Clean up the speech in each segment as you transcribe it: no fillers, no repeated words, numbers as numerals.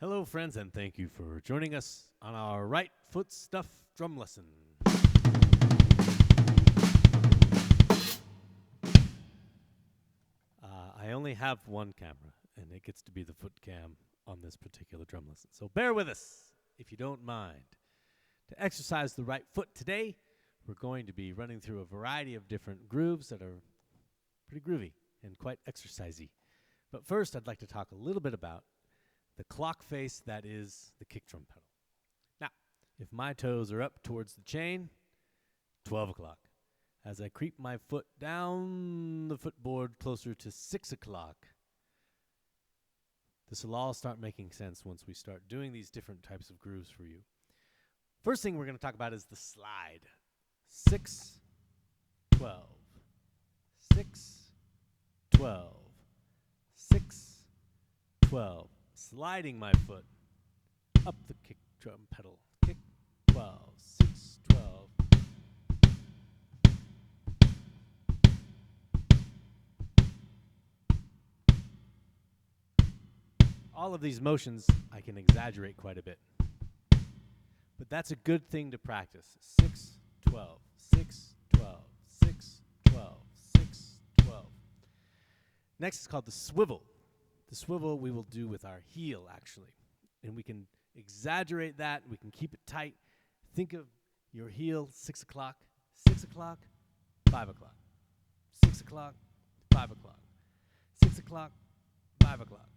Hello, friends, and thank you for joining us on our right foot stuff drum lesson. I only have one camera, and it gets to be the foot cam on this particular drum lesson. So bear with us, if you don't mind. To exercise the right foot today, we're going to be running through a variety of different grooves that are pretty groovy and quite exercisey. But first, I'd like to talk a little bit about the clock face that is the kick drum pedal. Now, if my toes are up towards the chain, 12 o'clock. As I creep my foot down the footboard closer to 6 o'clock, this will all start making sense once we start doing these different types of grooves for you. First thing we're going to talk about is the slide. 6, 12, 6, 12, 6, 12. Sliding my foot up the kick drum pedal. Kick, 12, 6, 12. All of these motions I can exaggerate quite a bit. But that's a good thing to practice. 6, 12, 6, 12, 6, 12, 6, 12. Next is called the swivel. The swivel we will do with our heel, actually. And we can exaggerate that. We can keep it tight. Think of your heel, 6 o'clock, 6 o'clock, 5 o'clock, 6 o'clock, 5 o'clock, 6 o'clock, 5 o'clock,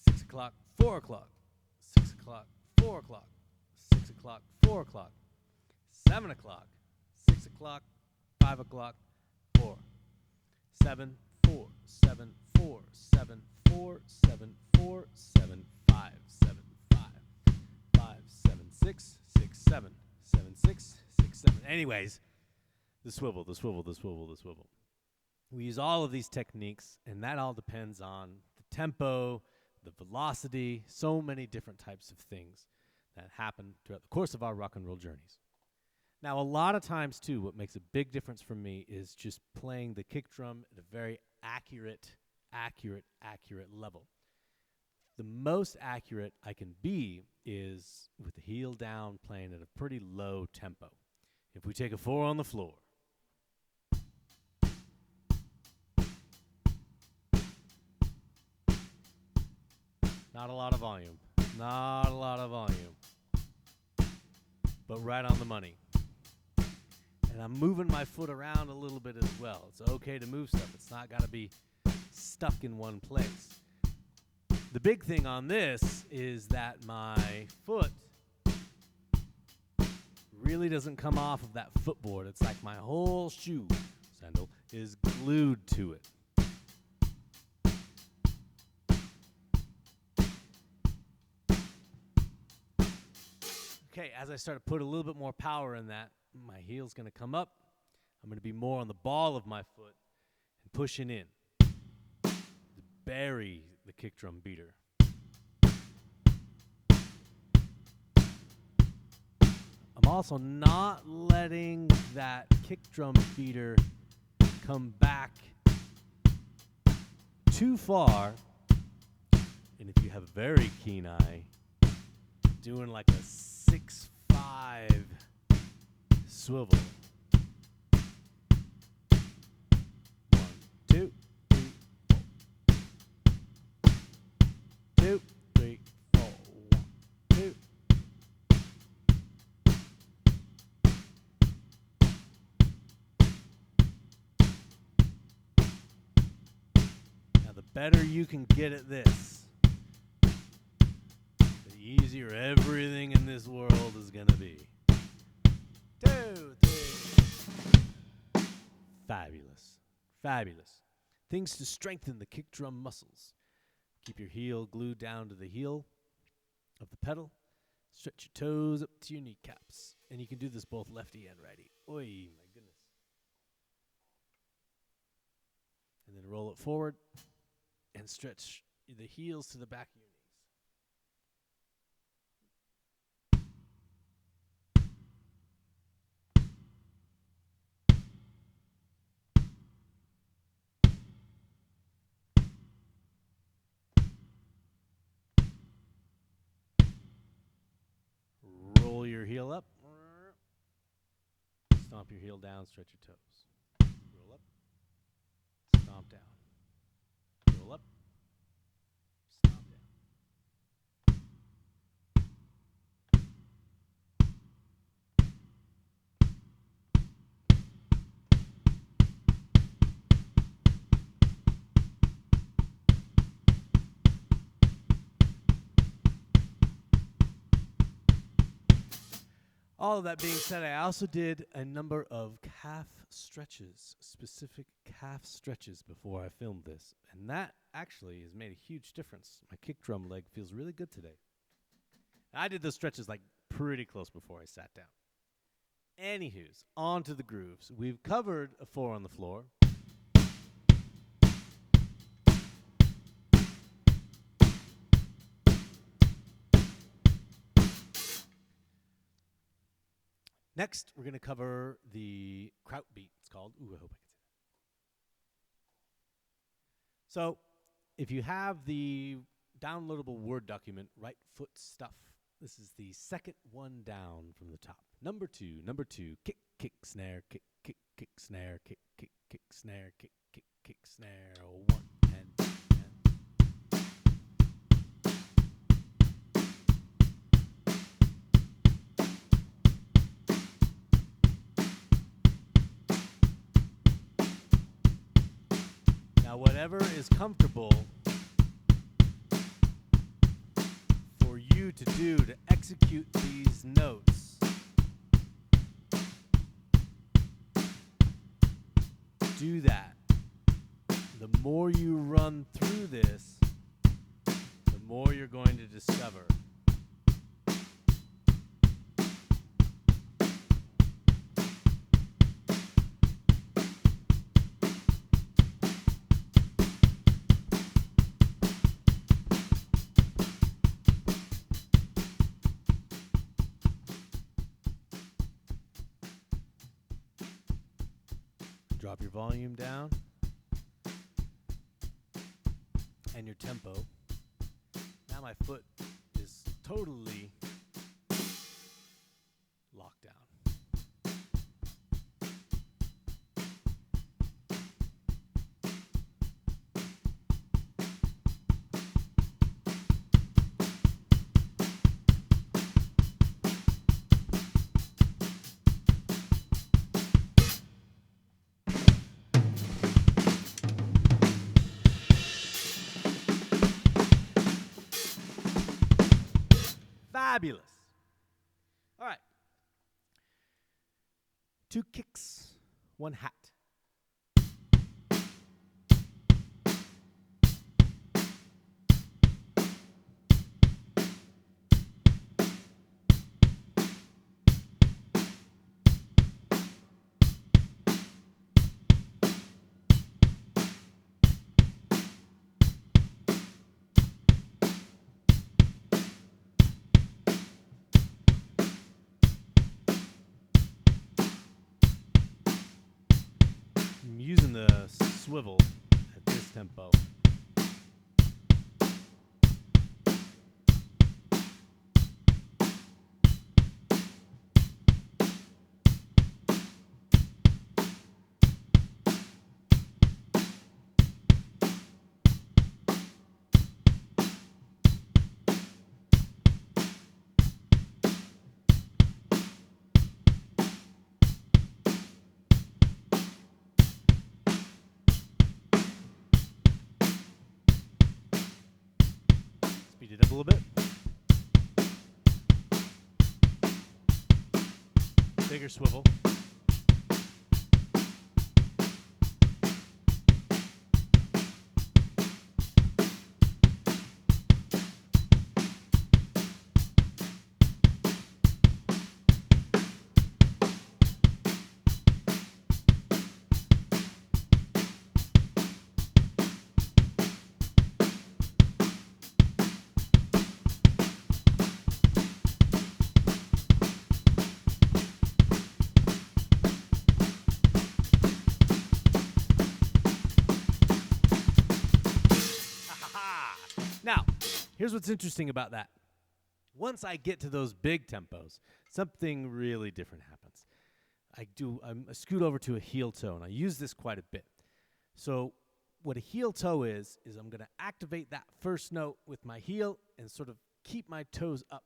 6 o'clock, 4 o'clock, 6 o'clock, 4 o'clock, 6 o'clock, 4 o'clock, 7 o'clock, 6 o'clock, 5 o'clock, 4, 7, 4, 7, 4, 7, 4, 7, 4, 7, 5, 7, 5, 5, 7, 6, 6, 7, 7, 6, 6, 7. Anyways, the swivel, the swivel, the swivel, the swivel. We use all of these techniques, and that all depends on the tempo, the velocity, so many different types of things that happen throughout the course of our rock and roll journeys. Now, a lot of times, too, what makes a big difference for me is just playing the kick drum at a very accurate level. The most accurate I can be is with the heel down, playing at a pretty low tempo. If we take a 4 on the floor, not a lot of volume, not a lot of volume, but right on the money. And I'm moving my foot around a little bit as well. It's okay to move stuff. It's not got to be stuck in one place. The big thing on this is that my foot really doesn't come off of that footboard. It's like my whole shoe, sandal, is glued to it. Okay, as I start to put a little bit more power in that, my heel's going to come up. I'm going to be more on the ball of my foot and pushing in to bury the kick drum beater. I'm also not letting that kick drum beater come back too far. And if you have a very keen eye, doing like a 6-5 swivel. 1, 2, 3, 4. 2, 3, 4. 1, 2. Now, the better you can get at this, the easier everything in this world is going to be. 2, 3. Fabulous. Fabulous. Things to strengthen the kick drum muscles. Keep your heel glued down to the heel of the pedal. Stretch your toes up to your kneecaps. And you can do this both lefty and righty. Oy, my goodness. And then roll it forward and stretch the heels to the back of your knees. your heel up. Stomp your heel down, stretch your toes. Roll up, stomp down. Roll up, stomp down. All of that being said, I also did a number of calf stretches, specific calf stretches before I filmed this. And that actually has made a huge difference. My kick drum leg feels really good today. I did those stretches like pretty close before I sat down. Anywho's, on to the grooves. We've covered a 4 on the floor. Next, we're going to cover the kraut beat, it's called. Ooh, I hope I can say that. So, if you have the downloadable Word document, right foot stuff, this is the second one down from the top. Number 2, kick, kick, snare, kick, kick, kick, snare, kick, kick, kick, snare, kick, kick, kick, snare. 1 and 2 and. Now, whatever is comfortable for you to do to execute these notes, do that. The more you run through this, the more you're going to discover. Drop your volume down and your tempo. Now my foot is totally locked down. Fabulous. All right. 2 kicks, 1 hat. I'm using the swivel at this tempo. Speed it up a little bit. Bigger swivel. Now, here's what's interesting about that. Once I get to those big tempos, something really different happens. I scoot over to a heel toe, and I use this quite a bit. So what a heel toe is I'm going to activate that first note with my heel and sort of keep my toes up.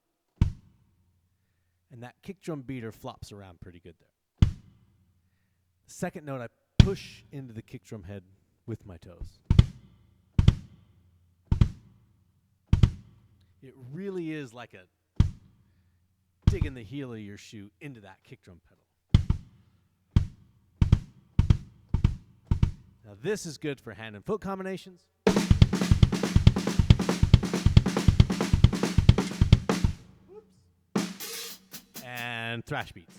And that kick drum beater flops around pretty good there. The second note, I push into the kick drum head with my toes. It really is like a digging the heel of your shoe into that kick drum pedal. Now this is good for hand and foot combinations. Whoops. And thrash beats.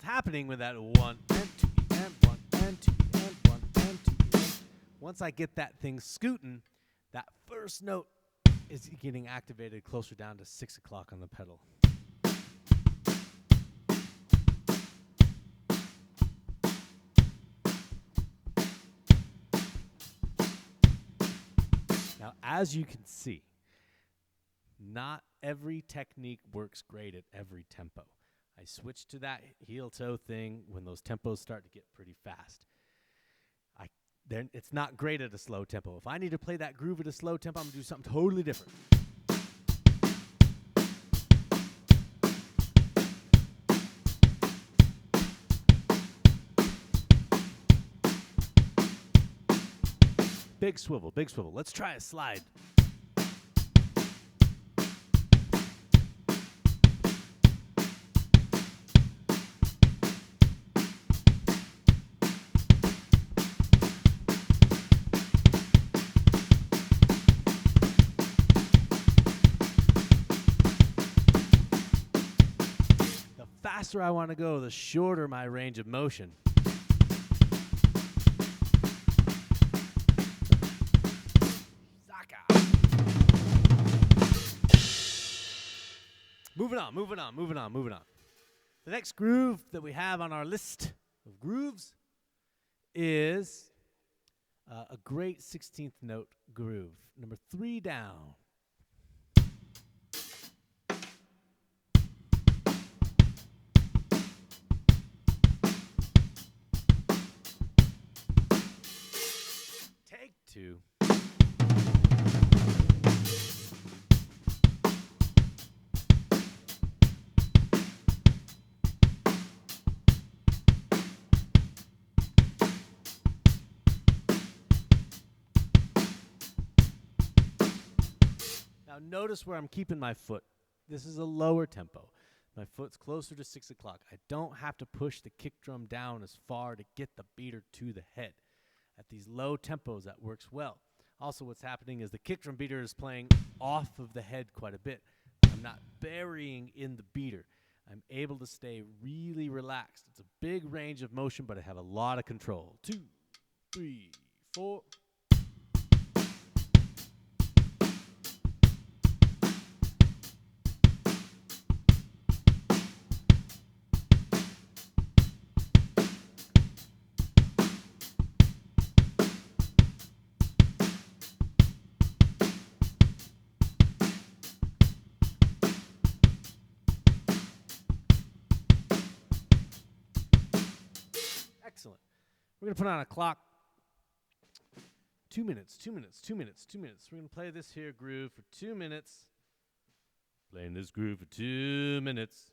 Happening with that 1 and 2 and 1 and 2 and 1 and 2 and once I get that thing scooting, that first note is getting activated closer down to 6 o'clock on the pedal. Now, as you can see, not every technique works great at every tempo. I switch to that heel toe thing when those tempos start to get pretty fast. It's not great at a slow tempo. If I need to play that groove at a slow tempo, I'm going to do something totally different. Big swivel, big swivel. Let's try a slide. The faster I want to go, the shorter my range of motion. Moving on. The next groove that we have on our list of grooves is a great 16th note groove, number 3 down. Take 2. Now notice where I'm keeping my foot. This is a lower tempo. My foot's closer to 6 o'clock. I don't have to push the kick drum down as far to get the beater to the head. At these low tempos, that works well. Also, what's happening is the kick drum beater is playing off of the head quite a bit. I'm not burying in the beater. I'm able to stay really relaxed. It's a big range of motion, but I have a lot of control. 2, 3, 4. Excellent. We're going to put on a clock. 2 minutes. We're going to play this here groove for 2 minutes. Playing this groove for 2 minutes.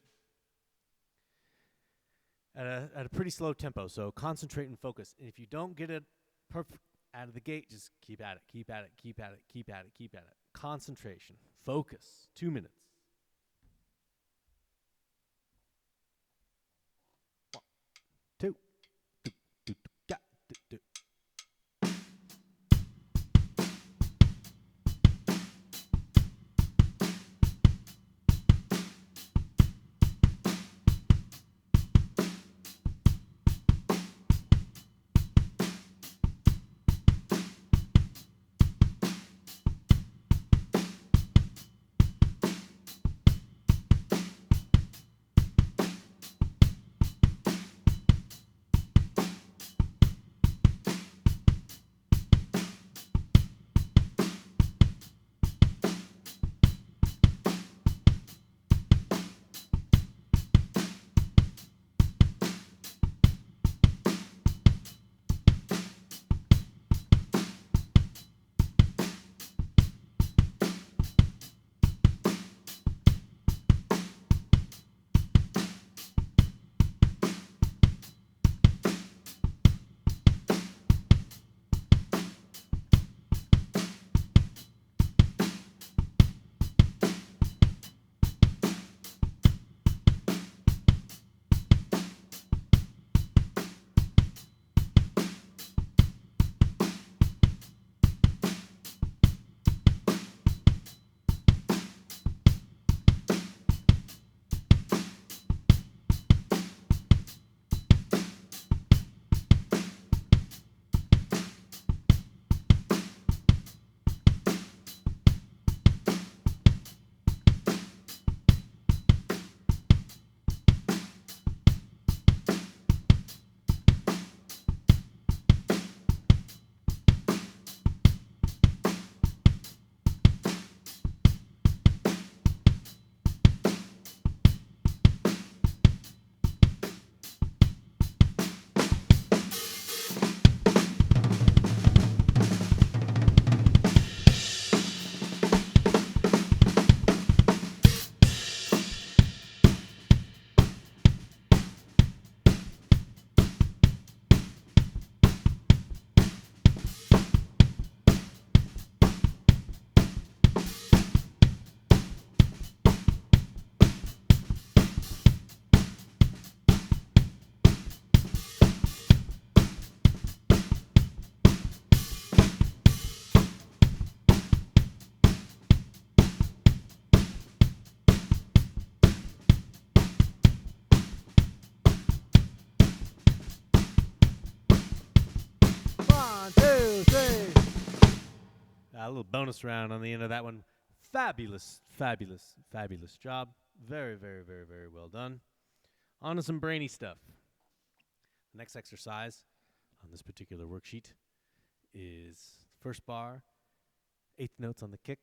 At a pretty slow tempo, so concentrate and focus. And if you don't get it perfect out of the gate, just keep at it. Concentration. Focus. 2 minutes. 1, 2. A little bonus round on the end of that one. Fabulous, fabulous, fabulous job. Very, very, very, very well done. On to some brainy stuff. The next exercise on this particular worksheet is first bar, 8th notes on the kick.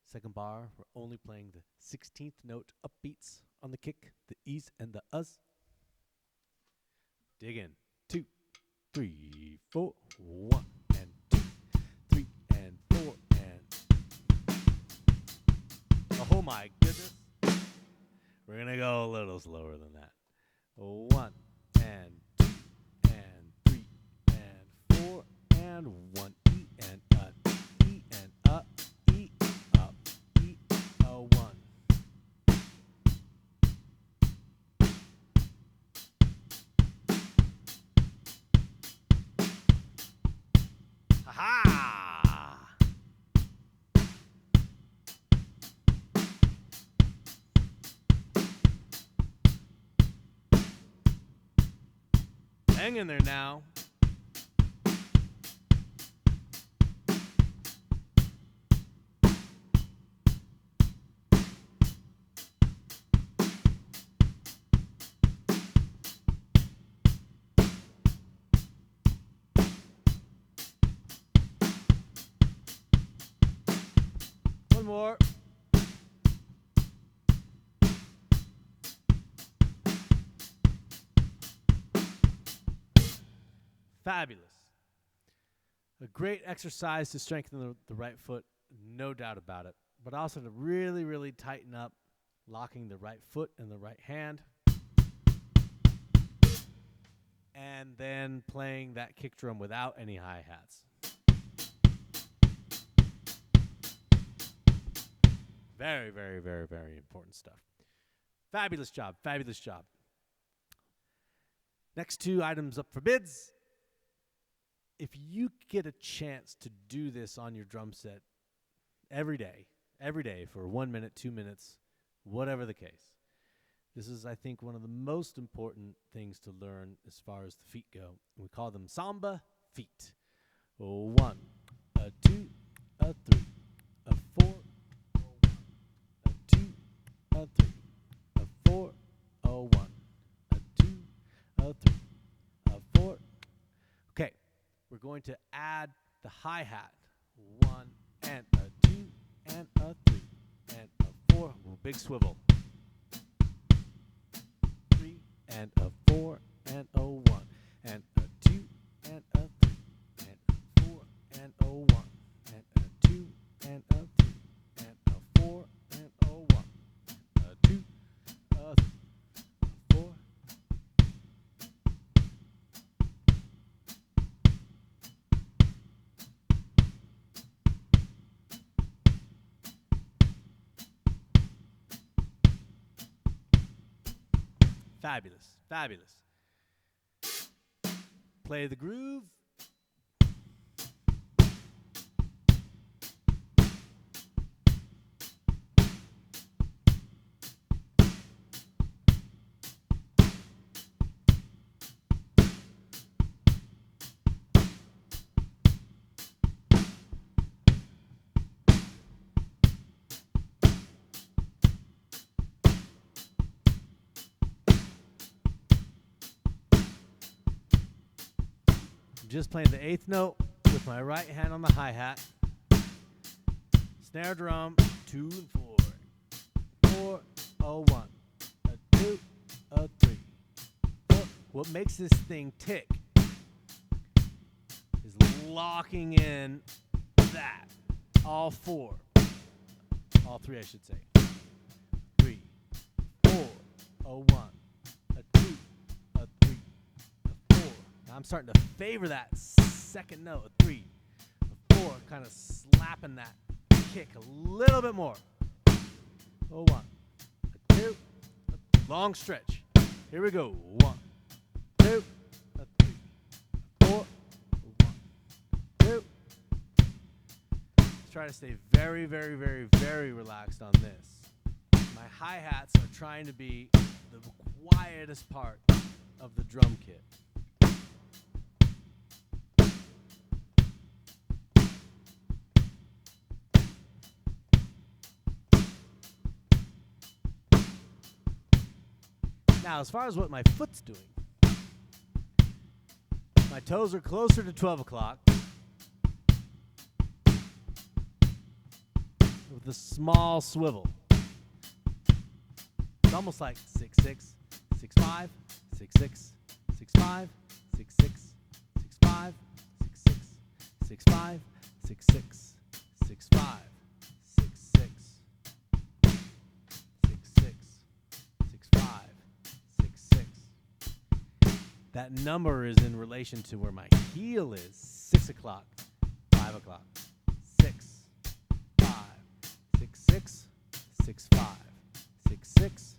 Second bar, we're only playing the 16th note upbeats on the kick, the E's and the U's. Dig in. 2, 3, 4, 1, and 2, 3, and 4, and... Oh my goodness. We're going to go a little slower than that. 1, and 2, and 3, and 4, and 1, E, and E, and up, E, up, E, 1. Ha-ha! Hang in there now. One more. Fabulous. A great exercise to strengthen the right foot, no doubt about it. But also to really, really tighten up, locking the right foot and the right hand. And then playing that kick drum without any hi-hats. Very, very, very, very important stuff. Fabulous job, fabulous job. Next 2 items up for bids. If you get a chance to do this on your drum set every day for 1 minute, 2 minutes, whatever the case, this is, I think, one of the most important things to learn as far as the feet go. We call them samba feet. 1, 2, 3, 4, 2, 3, 4, 1, 2, 3, 4. Okay, we're going to add the hi-hat. 1 and 2 and 3 and 4. Big swivel. 3 and 4 and 1 and 2 and 3 and 4 and 1 and 2 and 3 and 4 and 1 2 3 4. Fabulous, fabulous. Play the groove. Just playing the 8th note with my right hand on the hi-hat. Snare drum, 2 and 4. 4, 1, 2, 3, 4. What makes this thing tick is locking in that. All 4. All 3, I should say. 3, 4, 1, 2, 3, 4. Now I'm starting to favor that second note, 3, 4, kind of slapping that kick a little bit more. 1, 2, long stretch. Here we go. 1, 2, 3, 4, 1, 2. Let's try to stay very, very, very, very relaxed on this. My hi-hats are trying to be the quietest part of the drum kit. Now, as far as what my foot's doing, my toes are closer to 12 o'clock with a small swivel. It's almost like 6-6, 6-5, 6-6, 6-5, 6-6, 6-5, 6-6, 6-5, 6-6, 6-5, 6-6, 6-6, 6-5, 6-6. That number is in relation to where my heel is. 6 o'clock, 5 o'clock, 6, 5, 6-6, 6-5, 6-6.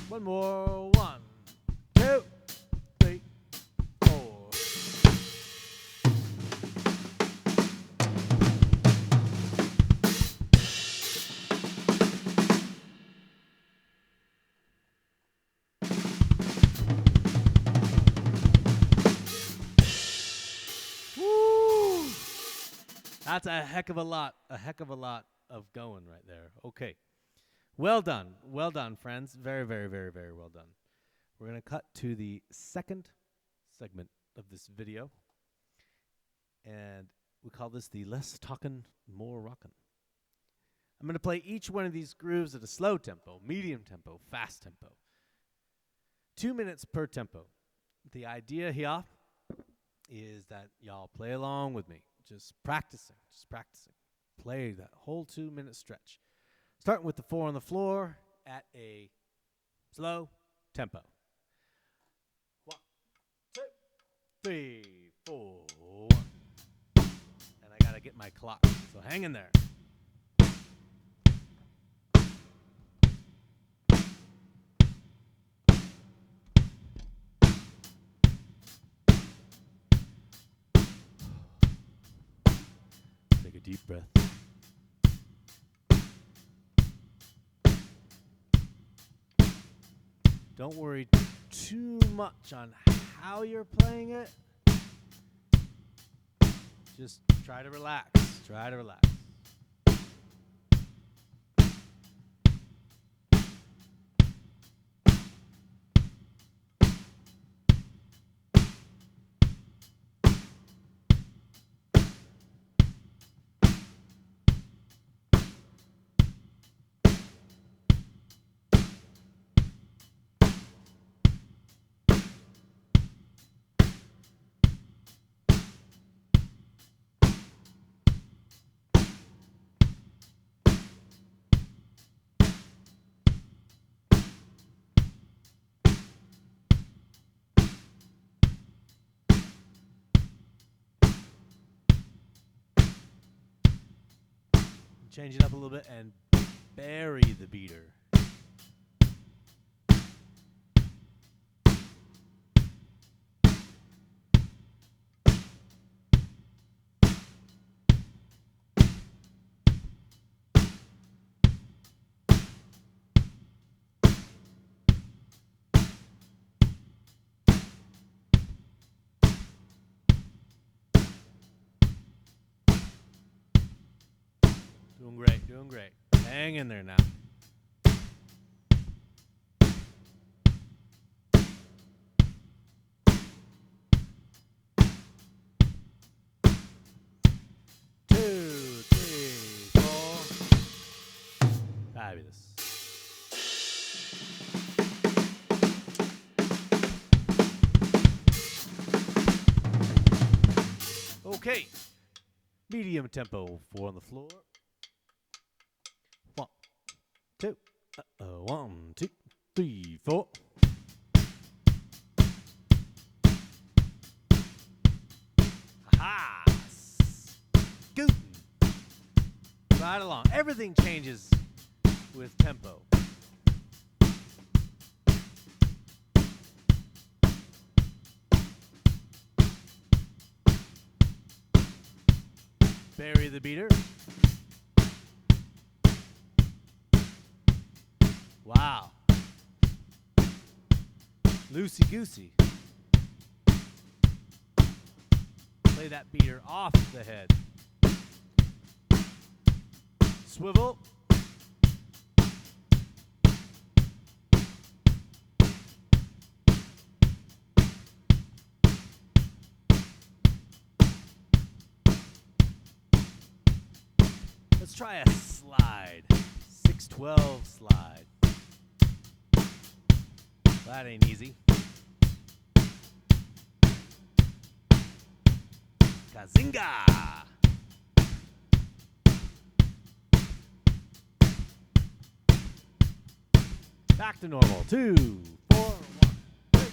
One more. 1, 2, 3, 4. Woo! That's a heck of a lot of going right there. Okay. Well done, friends. Very, very, very, very well done. We're going to cut to the second segment of this video, and we call this the less talking, more rockin'. I'm going to play each one of these grooves at a slow tempo, medium tempo, fast tempo. 2 minutes per tempo. The idea here is that y'all play along with me, just practicing. Play that whole 2 minute stretch. Starting with the 4 on the floor at a slow tempo. 1, 2, 3, 4, 1. And I gotta get my clock, so hang in there. Take a deep breath. Don't worry too much on how you're playing it. Just try to relax. Change it up a little bit and bury the beater. Doing great. Hang in there now. Two, three, 4. Fabulous. Okay. Medium tempo, 4 on the floor. 1, 2, 1, 2, 3, 4. Ha! Scootin'. Right along. Everything changes with tempo. Bury the beater. Wow. Loosey-goosey. Play that beater off the head. Swivel. Let's try a slide. 612 slide. That ain't easy. Kazinga! Back to normal. 2, 4, 1, 3.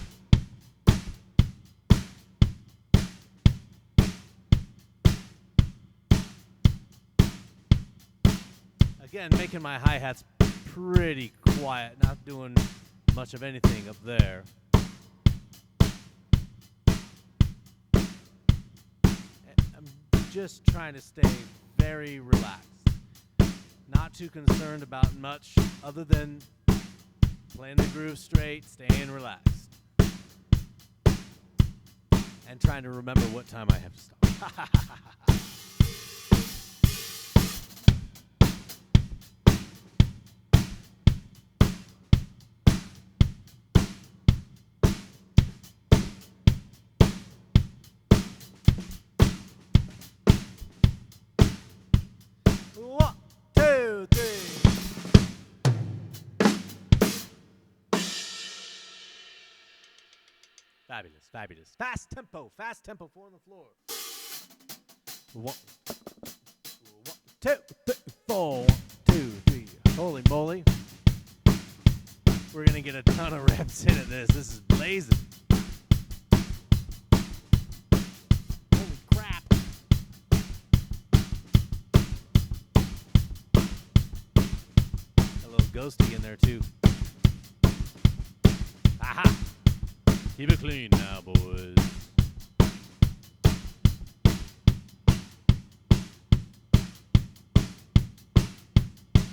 Again, making my hi-hats pretty quiet, not doing much of anything up there. I'm just trying to stay very relaxed. Not too concerned about much other than playing the groove straight, staying relaxed. And trying to remember what time I have to stop. One, two, three. Fabulous, fabulous. Fast tempo, 4 on the floor. 1, 2, 3, 4. 1, 2, 3. Holy moly. We're going to get a ton of reps into this. This is blazing. Holy crap. A little ghosty in there, too. Aha! Keep it clean now, boys.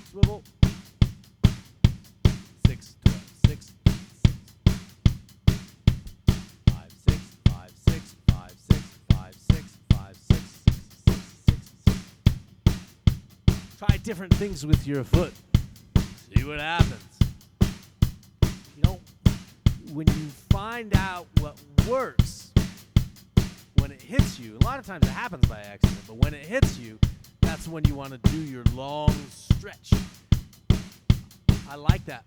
Swivel. 6, 12, 6, 6. 5, 6, 5, 6, 5, 6, 5, 6, 5, 6, 6, 6, 6. Try different things with your foot. See what happens. You know, when you find out what works, when it hits you, a lot of times it happens by accident, but when it hits you, that's when you want to do your long stretch. I like that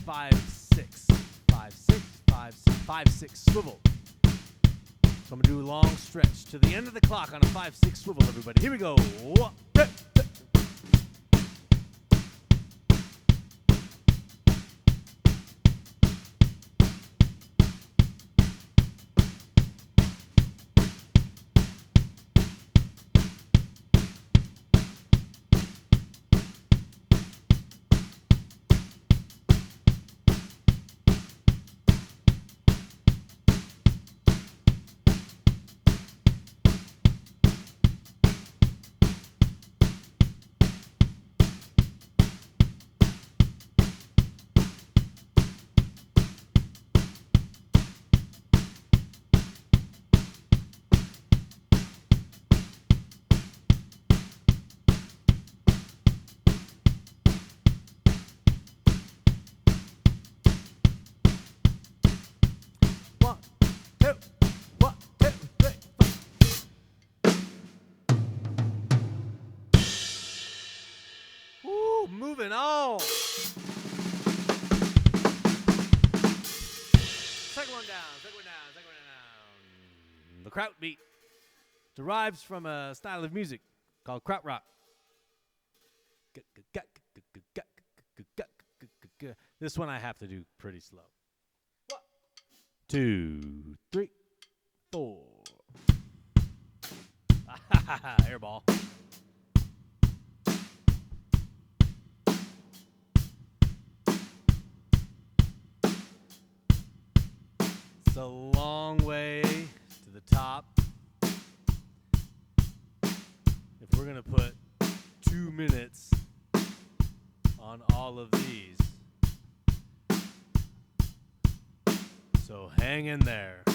5, 6, 5, 6, 5, 6, 5, 6 swivel. So I'm going to do a long stretch to the end of the clock on a 5, 6 swivel, everybody. Here we go. 1, 2, 3. Moving on. Second one down. The kraut beat derives from a style of music called krautrock. This one I have to do pretty slow. 1, 2, 3, 4. Airball. It's a long way to the top. If we're going to put 2 minutes on all of these. So hang in there.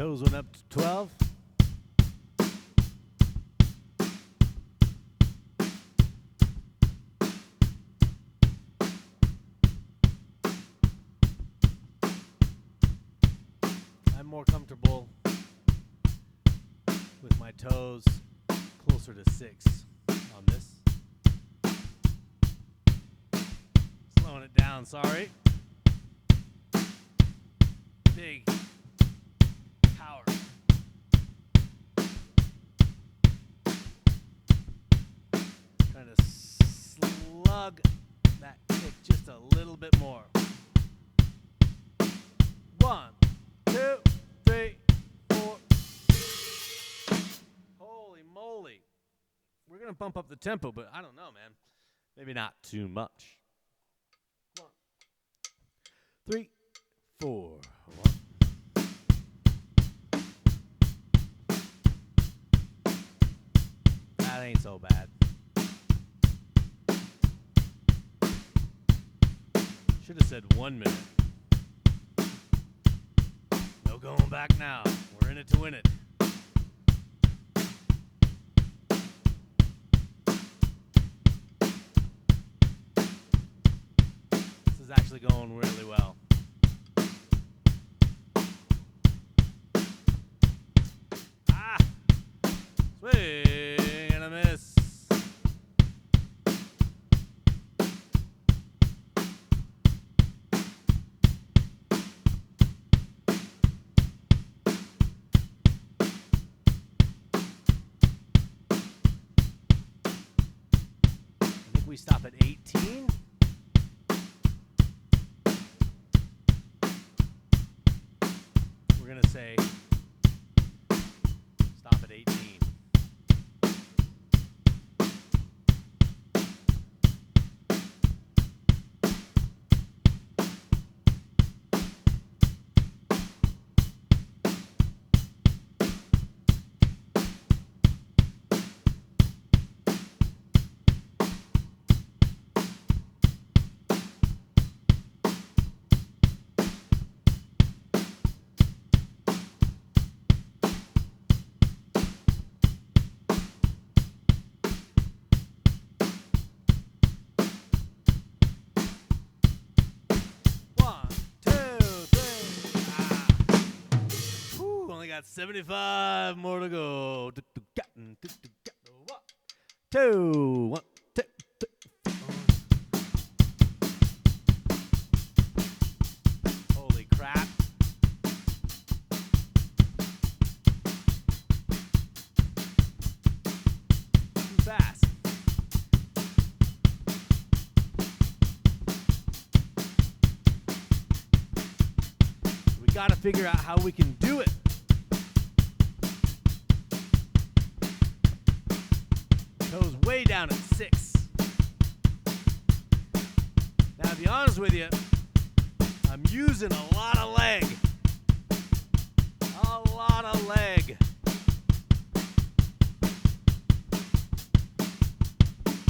Toes went up to 12. I'm more comfortable with my toes closer to 6 on this. Slowing it down, sorry. Big power. Trying to slug that kick just a little bit more. 1, 2, 3, 4. Holy moly. We're going to bump up the tempo, but I don't know, man. Maybe not too much. 1, 3, 4. 1. That ain't so bad. Should have said 1 minute. No going back now. We're in it to win it. This is actually going really well. Swing and a miss. I think we stop at 18. We're going to say stop at 18. Got 75 more to go. 1, 2, 1, 2, 3. Holy crap. Too fast. We got to figure out how we can do it. Toes way down at 6. Now, to be honest with you, I'm using a lot of leg. A lot of leg.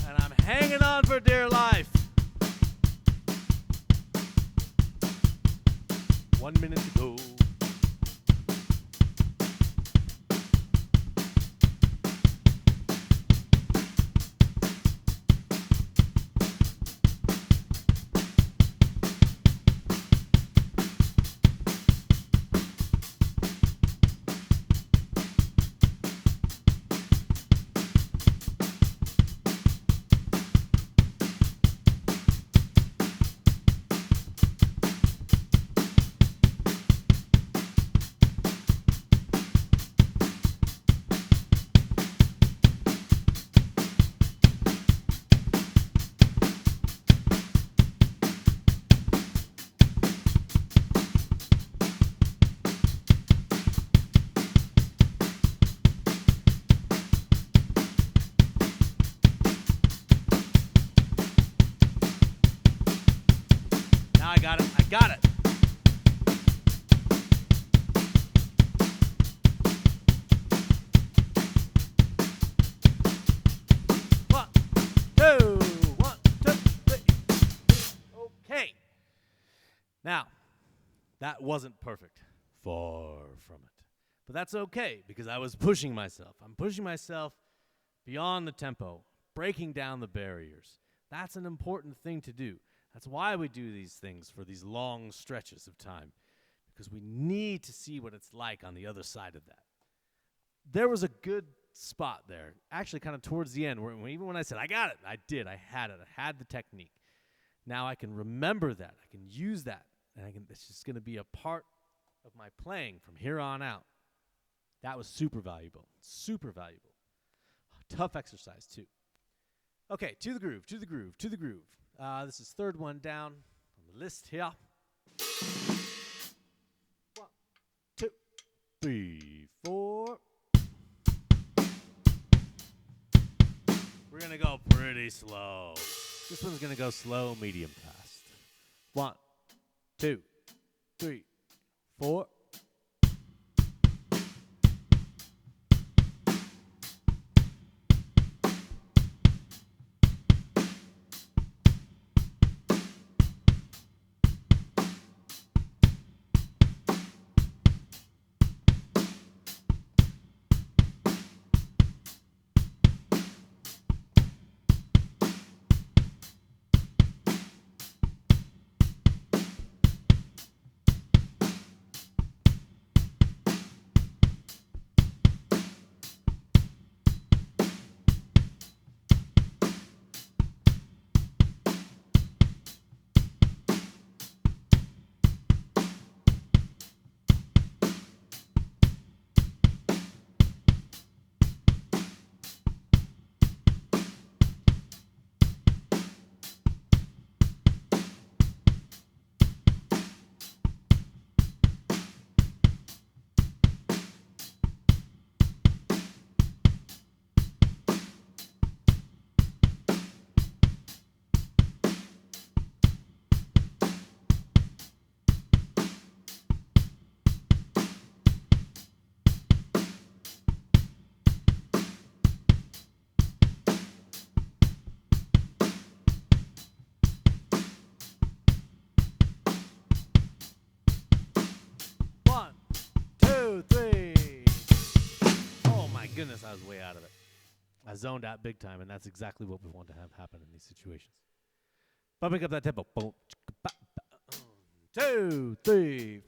And I'm hanging on for dear life. 1 minute to go. Got it. One, two, 1, 2, 3. Okay. Now, that wasn't perfect. Far from it. But that's okay because I was pushing myself. I'm pushing myself beyond the tempo, breaking down the barriers. That's an important thing to do. That's why we do these things for these long stretches of time, because we need to see what it's like on the other side of that. There was a good spot there, actually kind of towards the end, where even when I said, I got it, I did. I had it. I had the technique. Now I can remember that. I can use that. And it's just going to be a part of my playing from here on out. That was super valuable. Super valuable. Tough exercise, too. Okay, to the groove, to the groove, to the groove. This is third one down on the list here. 1, 2, 3, 4. We're going to go pretty slow. This one's going to go slow, medium, fast. 1, 2, 3, 4. Goodness, I was way out of it. I zoned out big time, and that's exactly what we want to have happen in these situations. Bumping up that tempo. 2, 3.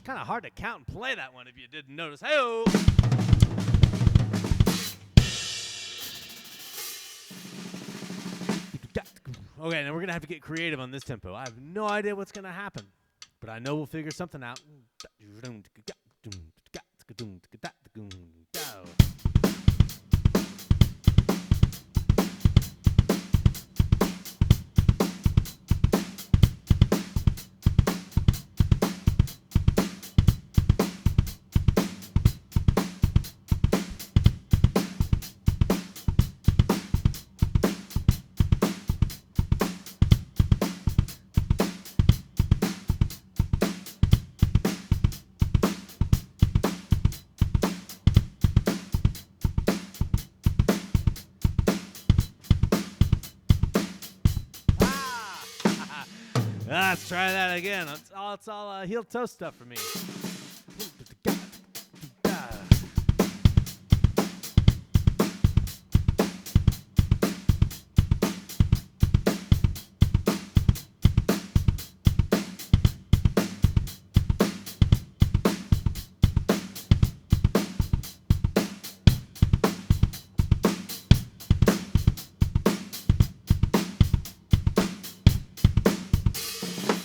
Kind of hard to count and play that one if you didn't notice. Hey-oh! Okay, now we're going to have to get creative on this tempo. I have no idea what's going to happen, but I know we'll figure something out. Let's try that again. It's all heel toe stuff for me.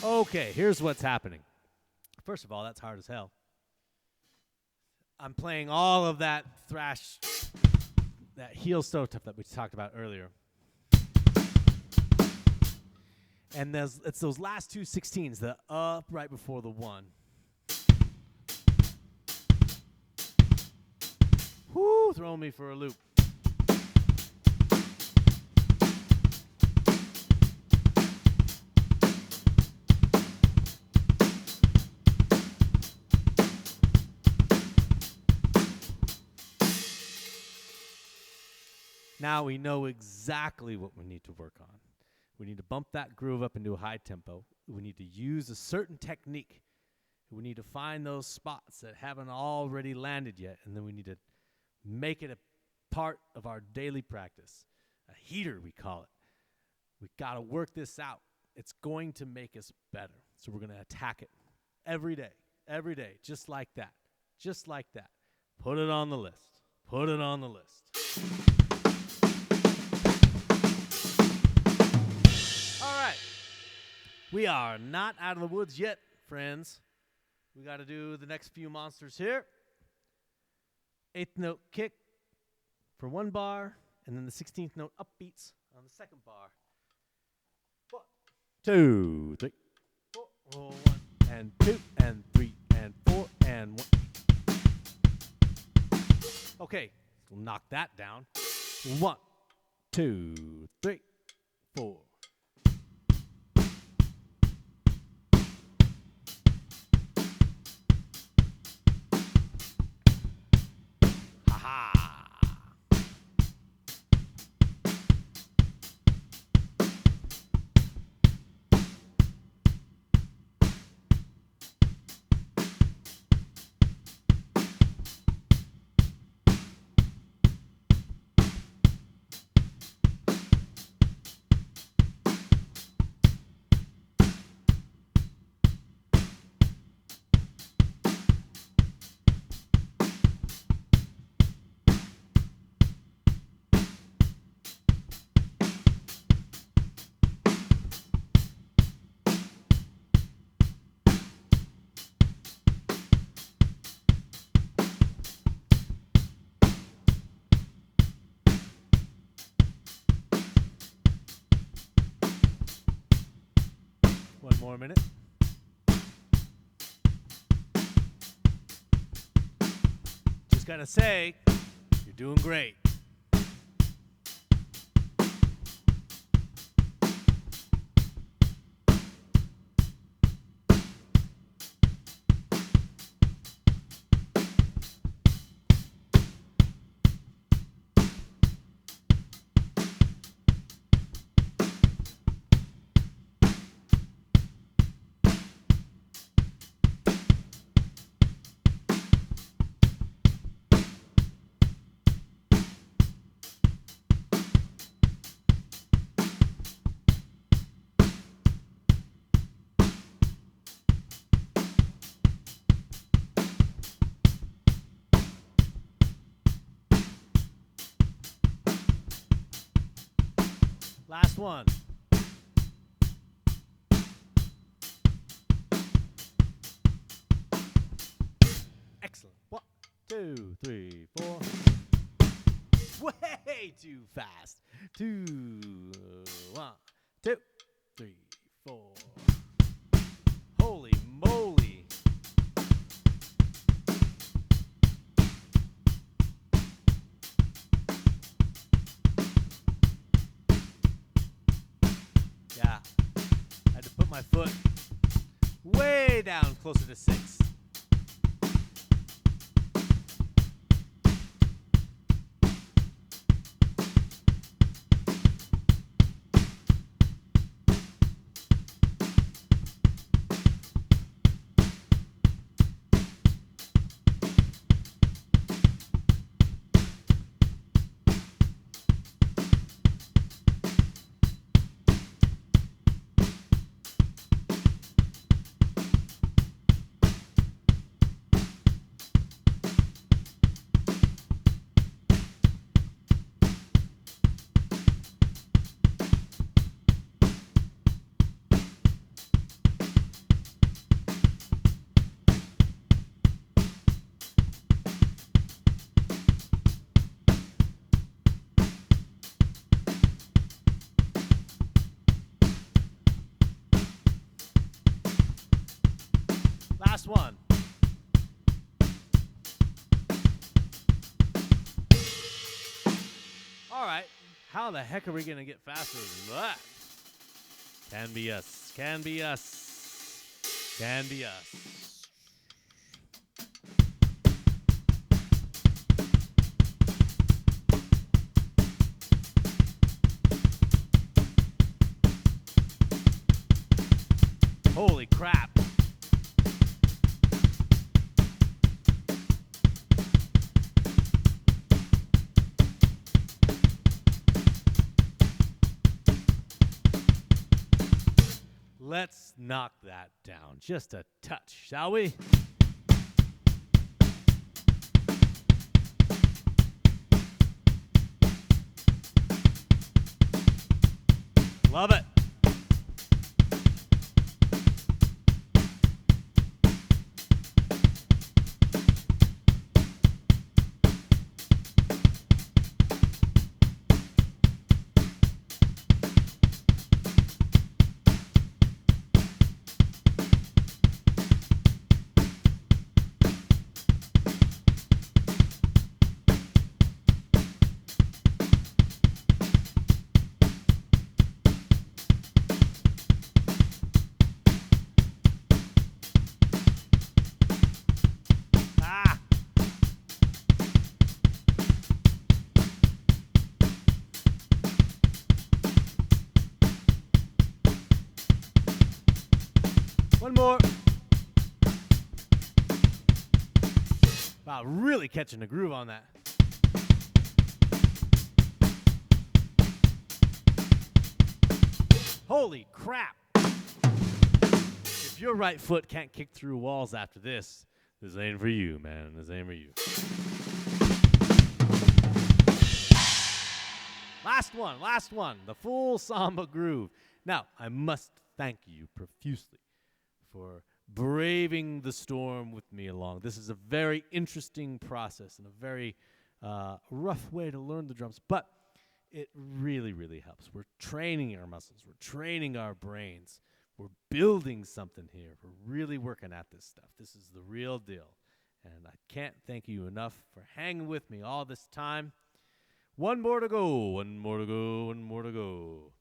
Okay, here's what's happening. First of all, that's hard as hell. I'm playing all of that thrash, that heel toe stuff that we talked about earlier. And it's those last two 16s, the up right before the one. Whoo, throwing me for a loop. Now we know exactly what we need to work on. We need to bump that groove up into a high tempo. We need to use a certain technique. We need to find those spots that haven't already landed yet, and then we need to make it a part of our daily practice. A heater, we call it. We got to work this out. It's going to make us better. So we're going to attack it every day, just like that. Just like that. Put it on the list. Put it on the list. We are not out of the woods yet, friends. We got to do the next few monsters here. 8th note kick for one bar, and then the 16th note upbeats on the second bar. 1, 2, 3, 4, 1, and 2, and 3, and 4, and 1. Okay, we'll knock that down. 1, 2, 3, 4. One more minute. Just gotta say, you're doing great. Last one. Excellent. 1, 2, 3, 4. Way too fast. 2, 1, 2, 3, 4. Holy moly. Yeah, I had to put my foot way down closer to 6. Last one. All right. How the heck are we going to get faster than that? Can be us. Can be us. Can be us. Holy crap. Let's knock that down just a touch, shall we? Love it. One more. Wow, really catching the groove on that. Holy crap. If your right foot can't kick through walls after this ain't for you, man. This ain't for you. Last one. The full samba groove. Now, I must thank you profusely for braving the storm with me along. This is a very interesting process and a very rough way to learn the drums, but it really, really helps. We're training our muscles. We're training our brains. We're building something here. We're really working at this stuff. This is the real deal, and I can't thank you enough for hanging with me all this time. One more to go. One more to go. One more to go.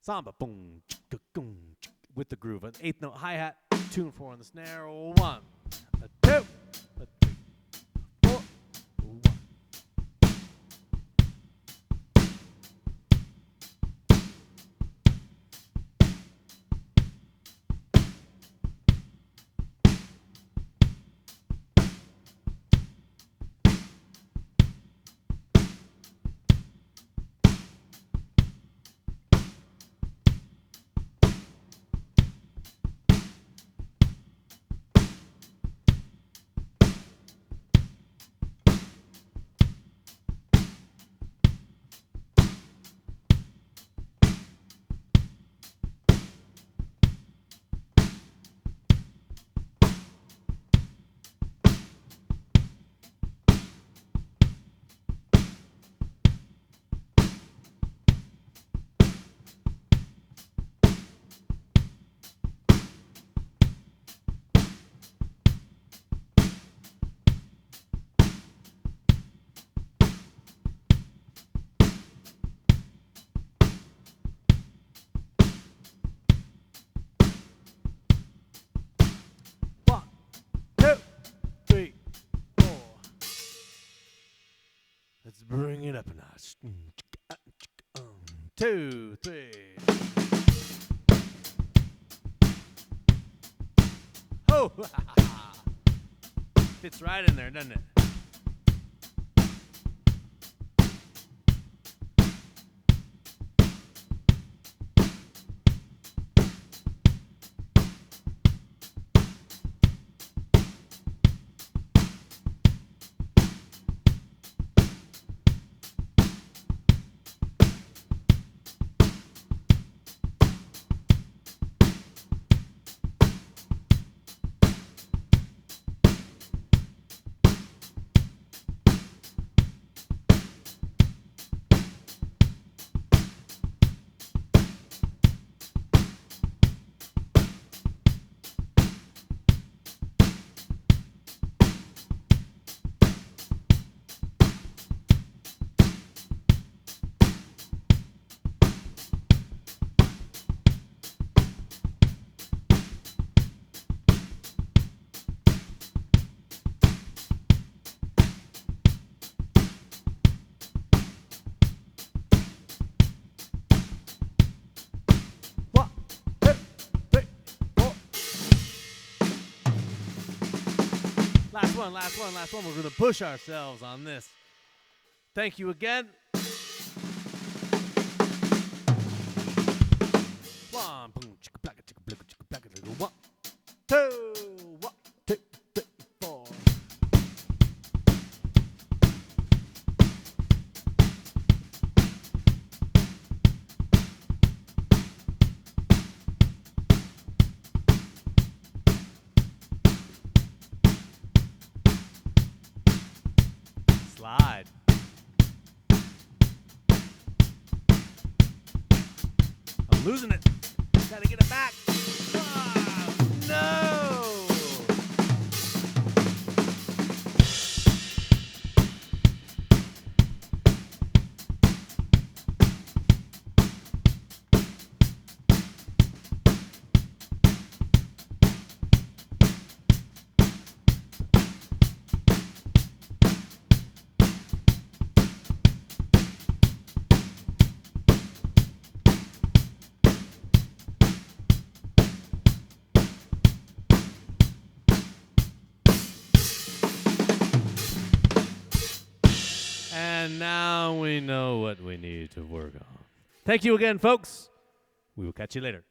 Samba, boom, chicka, boom, with the groove. An eighth note hi-hat, 2 and 4 on the snare. 1, a 2, a 3, 4, 1. Let's bring it up a notch. 2, 3. Oh! Fits right in there, doesn't it? Last one, last one, last one. We're going to push ourselves on this. Thank you again. 1, boom, chicka, blacka, chicka, blacka, chicka, blacka, chicka, 1, 2, 1, 2, 3, 4. Slide. I'm losing it. Gotta get it back. Ah, no! And now we know what we need to work on. Thank you again, folks. We will catch you later.